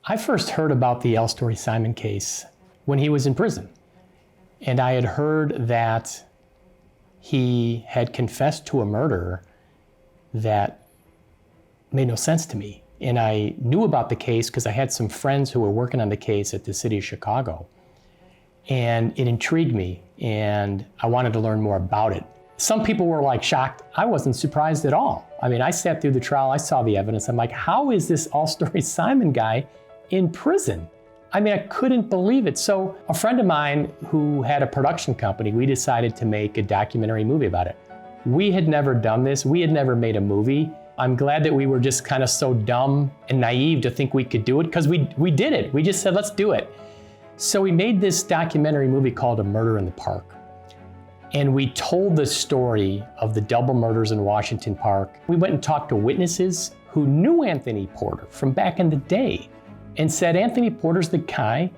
I first heard about the Alstory Simon case when he was in prison. And I had heard that he had confessed to a murder that made no sense to me. And I knew about the case because I had some friends who were working on the case at the city of Chicago. And it intrigued me, and I wanted to learn more about it. Some people were like shocked. I wasn't surprised at all. I mean, I sat through the trial, I saw the evidence. I'm like, how is this Alstory Simon guy in prison? I mean, I couldn't believe it. So a friend of mine who had a production company, we decided to make a documentary movie about it. We had never done this. We had never made a movie. I'm glad that we were just kind of so dumb and naive to think we could do it, because we did it. We just said, let's do it. So we made this documentary movie called A Murder in the Park. And we told the story of the double murders in Washington Park. We went and talked to witnesses who knew Anthony Porter from back in the day and said, Anthony Porter's the guy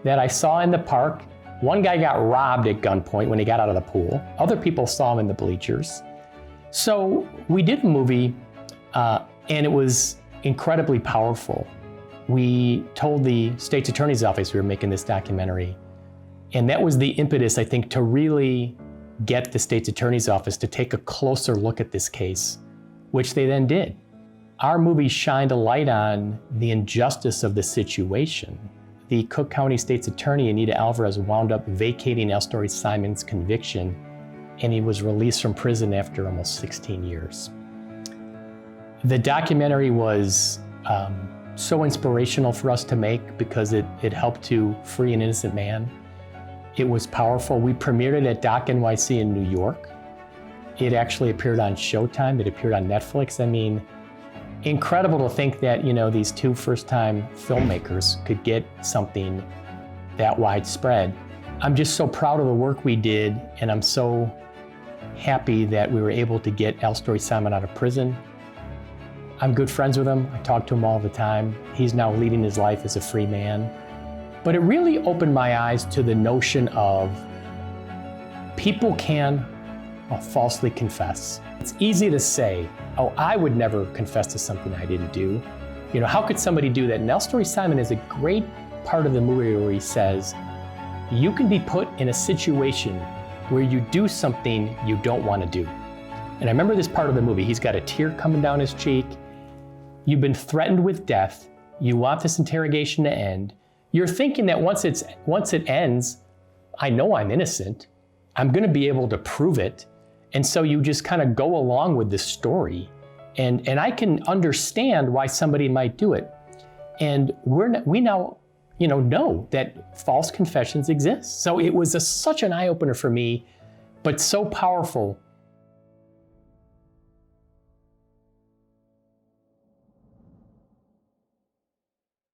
that I saw in the park. One guy got robbed at gunpoint when he got out of the pool. Other people saw him in the bleachers. So we did a movie, and it was incredibly powerful. We told the state's attorney's office we were making this documentary. And that was the impetus, I think, to really get the state's attorney's office to take a closer look at this case, which they then did. Our movie shined a light on the injustice of the situation. The Cook County State's Attorney, Anita Alvarez, wound up vacating Alstory Simon's conviction, and he was released from prison after almost 16 years. The documentary was so inspirational for us to make because it helped to free an innocent man. It was powerful. We premiered it at Doc NYC in New York. It actually appeared on Showtime. It appeared on Netflix. I mean, incredible to think that, you know, these two first-time filmmakers could get something that widespread. I'm just so proud of the work we did, and I'm so happy that we were able to get Alstory Simon out of prison. I'm good friends with him. I talk to him all the time. He's now leading his life as a free man. But it really opened my eyes to the notion of people can falsely confess. It's easy to say, oh, I would never confess to something I didn't do. You know, how could somebody do that? And Alstory Simon is a great part of the movie where he says, you can be put in a situation where you do something you don't want to do. And I remember this part of the movie. He's got a tear coming down his cheek. You've been threatened with death. You want this interrogation to end. You're thinking that once it ends, I know I'm innocent. I'm going to be able to prove it. And so you just kind of go along with this story. And I can understand why somebody might do it. And we now know that false confessions exist. So it was such an eye-opener for me, but so powerful